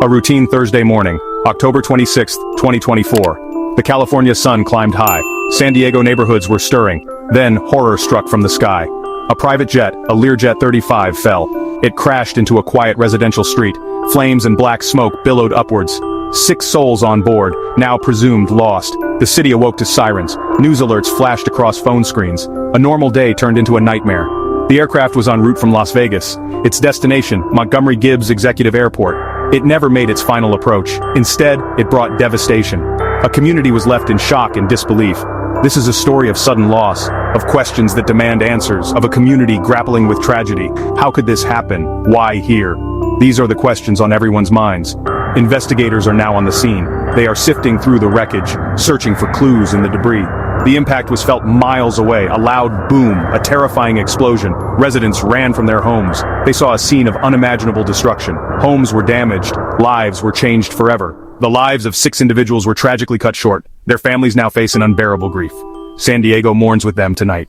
A routine Thursday morning, October 26, 2024. The California sun climbed high. San Diego neighborhoods were stirring. Then, horror struck from the sky. A private jet, a Learjet 35, fell. It crashed into a quiet residential street. Flames and black smoke billowed upwards. 6 souls on board, now presumed lost. The city awoke to sirens. News alerts flashed across phone screens. A normal day turned into a nightmare. The aircraft was en route from Las Vegas. Its destination, Montgomery Gibbs Executive Airport. It never made its final approach. Instead, it brought devastation. A community was left in shock and disbelief. This is a story of sudden loss, of questions that demand answers, of a community grappling with tragedy. How could this happen? Why here? These are the questions on everyone's minds. Investigators are now on the scene. They are sifting through the wreckage, searching for clues in the debris. The impact was felt miles away, a loud boom, a terrifying explosion. Residents ran from their homes. They saw a scene of unimaginable destruction. Homes were damaged. Lives were changed forever. The lives of 6 individuals were tragically cut short. Their families now face an unbearable grief. San Diego mourns with them tonight.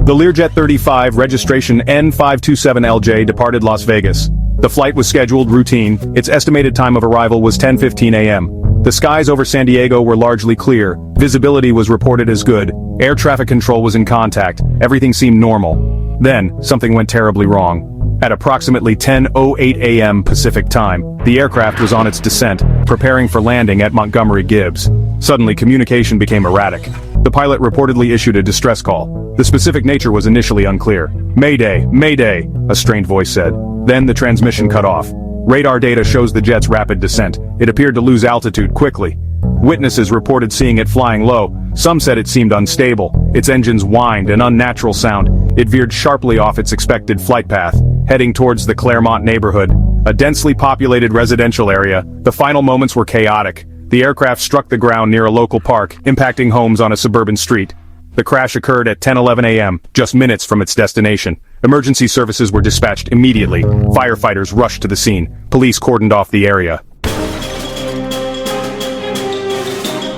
The Learjet 35, registration N527LJ, departed Las Vegas. The flight was scheduled routine. Its estimated time of arrival was 10:15 a.m. The skies over San Diego were largely clear. Visibility was reported as good. Air traffic control was in contact. Everything seemed normal. Then, something went terribly wrong. At approximately 10:08 a.m. Pacific time, the aircraft was on its descent, preparing for landing at Montgomery Gibbs. Suddenly, communication became erratic. The pilot reportedly issued a distress call. The specific nature was initially unclear. "Mayday, Mayday," a strained voice said. Then the transmission cut off. Radar data shows the jet's rapid descent. It appeared to lose altitude quickly. Witnesses reported seeing it flying low. Some said it seemed unstable. Its engines whined, an unnatural sound. It veered sharply off its expected flight path, heading towards the Claremont neighborhood, a densely populated residential area. The final moments were chaotic. The aircraft struck the ground near a local park, impacting homes on a suburban street. The crash occurred at 10:11 a.m., just minutes from its destination. Emergency services were dispatched immediately. Firefighters rushed to the scene. Police cordoned off the area.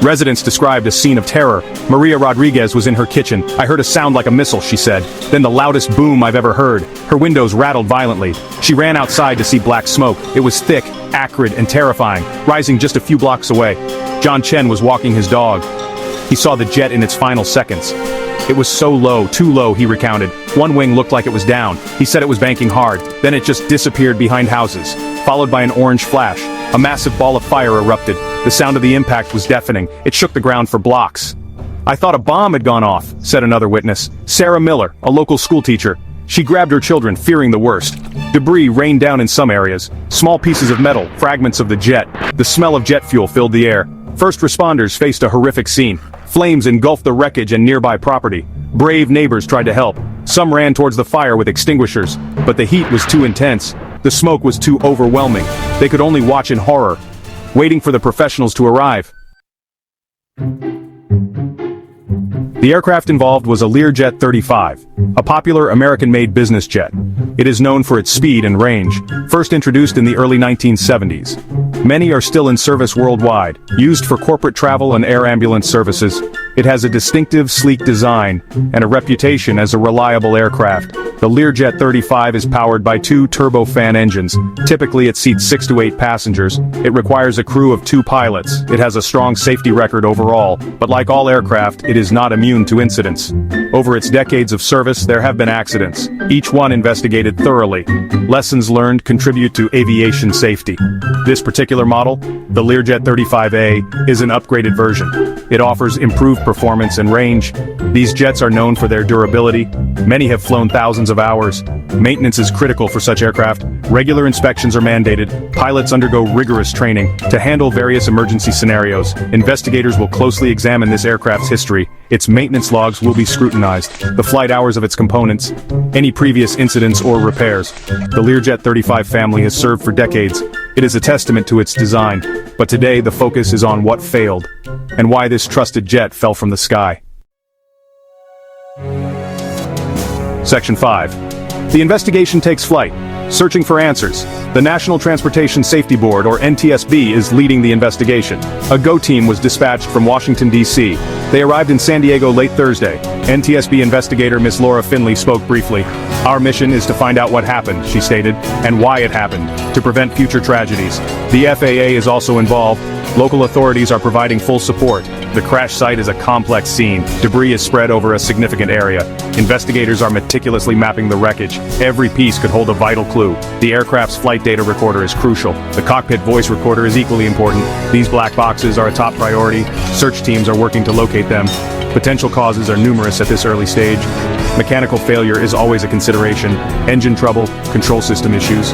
Residents described a scene of terror. Maria Rodriguez was in her kitchen. "I heard a sound like a missile," she said. "Then the loudest boom I've ever heard." Her windows rattled violently. She ran outside to see black smoke. It was thick, acrid, and terrifying, rising just a few blocks away. John Chen was walking his dog. He saw the jet in its final seconds. "It was so low, too low," he recounted. "One wing looked like it was down." He said it was banking hard. Then it just disappeared behind houses, followed by an orange flash. A massive ball of fire erupted. The sound of the impact was deafening. It shook the ground for blocks. "I thought a bomb had gone off," said another witness. Sarah Miller, a local schoolteacher. She grabbed her children, fearing the worst. Debris rained down in some areas. Small pieces of metal, fragments of the jet. The smell of jet fuel filled the air. First responders faced a horrific scene. Flames engulfed the wreckage and nearby property. Brave neighbors tried to help. Some ran towards the fire with extinguishers, but the heat was too intense. The smoke was too overwhelming. They could only watch in horror, waiting for the professionals to arrive. The aircraft involved was a Learjet 35, a popular American-made business jet. It is known for its speed and range, first introduced in the early 1970s. Many are still in service worldwide, used for corporate travel and air ambulance services. It has a distinctive, sleek design, and a reputation as a reliable aircraft. The Learjet 35 is powered by 2 turbofan engines. Typically it seats 6 to 8 passengers. It requires a crew of 2 pilots. It has a strong safety record overall, but like all aircraft, it is not immune to incidents. Over its decades of service, there have been accidents, each one investigated thoroughly. Lessons learned contribute to aviation safety. This particular model, the Learjet 35A, is an upgraded version. It offers improved performance and range. These jets are known for their durability. Many have flown thousands of hours. Maintenance is critical for such aircraft. Regular inspections are mandated. Pilots undergo rigorous training to handle various emergency scenarios. Investigators will closely examine this aircraft's history. Its maintenance logs will be scrutinized. The flight hours of its components, any previous incidents or repairs. The Learjet 35 family has served for decades. It is a testament to its design. But today the focus is on what failed, and why this trusted jet fell from the sky. Section 5. The investigation takes flight, searching for answers. The National Transportation Safety Board, or NTSB, is leading the investigation. A GO team was dispatched from Washington, D.C. They arrived in San Diego late Thursday. NTSB investigator Miss Laura Finley spoke briefly. "Our mission is to find out what happened," she stated, "and why it happened, to prevent future tragedies." The FAA is also involved. Local authorities are providing full support. The crash site is a complex scene. Debris is spread over a significant area. Investigators are meticulously mapping the wreckage. Every piece could hold a vital clue. The aircraft's flight data recorder is crucial. The cockpit voice recorder is equally important. These black boxes are a top priority. Search teams are working to locate them. Potential causes are numerous at this early stage. Mechanical failure is always a consideration. Engine trouble, control system issues.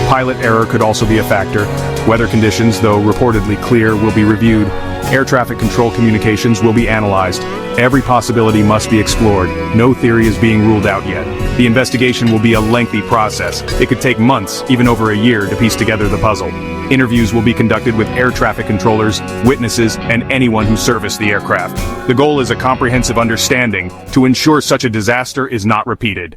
Pilot error could also be a factor. Weather conditions, though reportedly clear, will be reviewed. Air traffic control communications will be analyzed. Every possibility must be explored. No theory is being ruled out yet. The investigation will be a lengthy process. It could take months, even over a year, to piece together the puzzle. Interviews will be conducted with air traffic controllers, witnesses, and anyone who serviced the aircraft. The goal is a comprehensive understanding to ensure such a disaster is not repeated.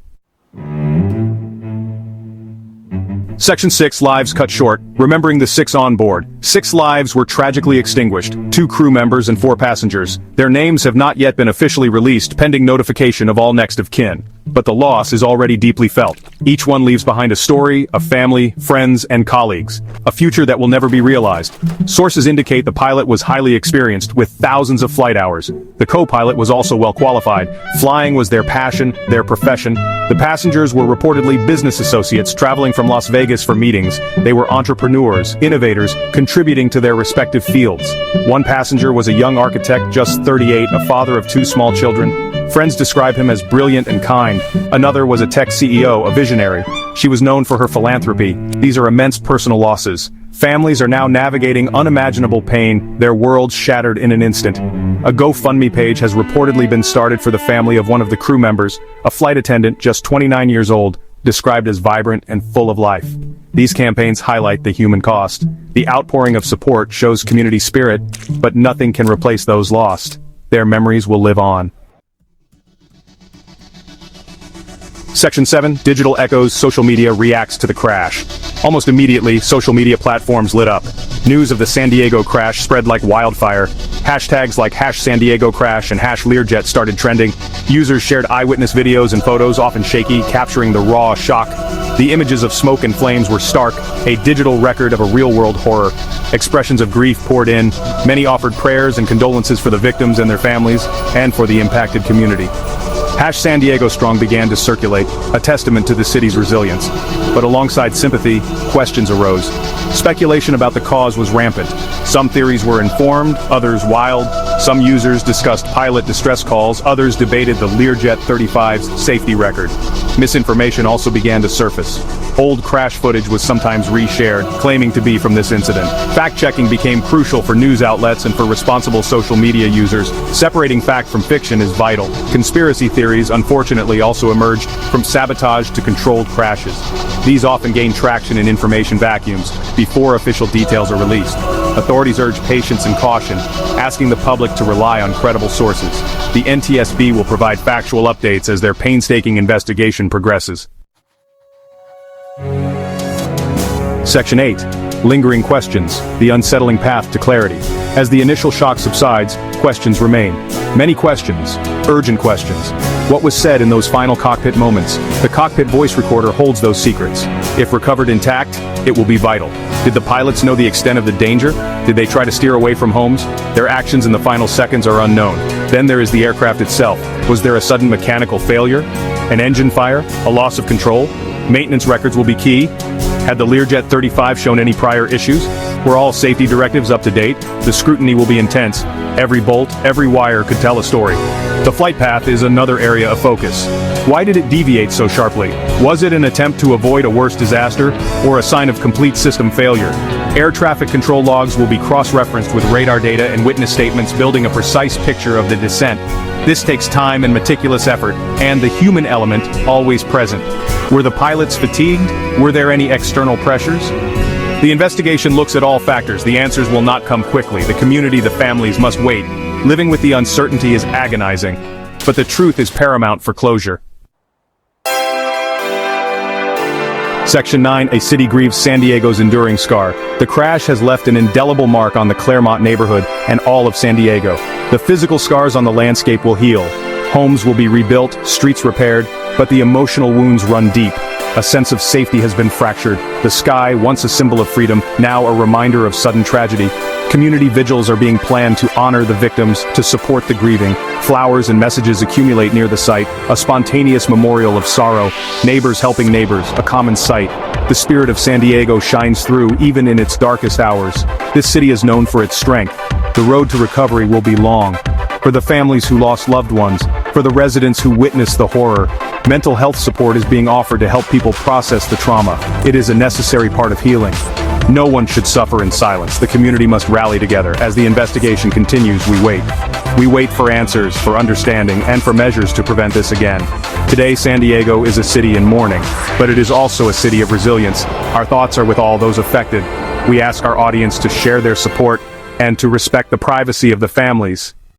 Section 6, lives cut short. Remembering the 6 on board. 6 lives were tragically extinguished, 2 crew members and 4 passengers. Their names have not yet been officially released pending notification of all next of kin. But the loss is already deeply felt. Each one leaves behind a story, a family, friends, and colleagues. A future that will never be realized. Sources indicate the pilot was highly experienced, with thousands of flight hours. The co-pilot was also well qualified. Flying was their passion, their profession. The passengers were reportedly business associates traveling from Las Vegas for meetings. They were entrepreneurs, innovators, contributing to their respective fields. One passenger was a young architect, just 38, a father of 2 small children. Friends describe him as brilliant and kind. Another was a tech CEO, a visionary. She was known for her philanthropy. These are immense personal losses. Families are now navigating unimaginable pain, their worlds shattered in an instant. A GoFundMe page has reportedly been started for the family of one of the crew members, a flight attendant just 29 years old, described as vibrant and full of life. These campaigns highlight the human cost. The outpouring of support shows community spirit, but nothing can replace those lost. Their memories will live on. Section 7, Digital Echoes. Social media reacts to the crash. Almost immediately, social media platforms lit up. News of the San Diego crash spread like wildfire. Hashtags like #SanDiegoCrash and #Learjet started trending. Users shared eyewitness videos and photos, often shaky, capturing the raw shock. The images of smoke and flames were stark, a digital record of a real-world horror. Expressions of grief poured in. Many offered prayers and condolences for the victims and their families, and for the impacted community. #SanDiegoStrong began to circulate, a testament to the city's resilience. But alongside sympathy, questions arose. Speculation about the cause was rampant. Some theories were informed, others wild. Some users discussed pilot distress calls, others debated the Learjet 35's safety record. Misinformation also began to surface. Old crash footage was sometimes reshared, claiming to be from this incident. Fact-checking became crucial for news outlets and for responsible social media users. Separating fact from fiction is vital. Conspiracy theories, unfortunately, also emerged, from sabotage to controlled crashes. These often gain traction in information vacuums before official details are released. Authorities urge patience and caution, asking the public to rely on credible sources. The NTSB will provide factual updates as their painstaking investigation progresses. Section 8. Lingering questions, the unsettling path to clarity. As the initial shock subsides, questions remain. Many questions, urgent questions. What was said in those final cockpit moments? The cockpit voice recorder holds those secrets. If recovered intact, it will be vital. Did the pilots know the extent of the danger? Did they try to steer away from homes? Their actions in the final seconds are unknown. Then there is the aircraft itself. Was there a sudden mechanical failure? An engine fire? A loss of control? Maintenance records will be key. Had the Learjet 35 shown any prior issues? Were all safety directives up to date? The scrutiny will be intense. Every bolt, every wire could tell a story. The flight path is another area of focus. Why did it deviate so sharply? Was it an attempt to avoid a worse disaster, or a sign of complete system failure? Air traffic control logs will be cross-referenced with radar data and witness statements, building a precise picture of the descent. This takes time and meticulous effort, and the human element always present. Were the pilots fatigued? Were there any external pressures? The investigation looks at all factors. The answers will not come quickly. The community, the families must wait. Living with the uncertainty is agonizing, but the truth is paramount for closure. Section 9, a city grieves San Diego's enduring scar. The crash has left an indelible mark on the Claremont neighborhood and all of San Diego. The physical scars on the landscape will heal, Homes will be rebuilt, streets repaired, but the emotional wounds run deep. A sense of safety has been fractured. The sky, once a symbol of freedom, now a reminder of sudden tragedy. Community vigils are being planned to honor the victims, to support the grieving. Flowers and messages accumulate near the site, a spontaneous memorial of sorrow. Neighbors helping neighbors, a common sight. The spirit of San Diego shines through, even in its darkest hours. This city is known for its strength. The road to recovery will be long. For the families who lost loved ones, for the residents who witnessed the horror, mental health support is being offered to help people process the trauma. It is a necessary part of healing. No one should suffer in silence. The community must rally together. As the investigation continues, we wait. We wait for answers, for understanding, and for measures to prevent this again. Today, San Diego is a city in mourning, but it is also a city of resilience. Our thoughts are with all those affected. We ask our audience to share their support and to respect the privacy of the families.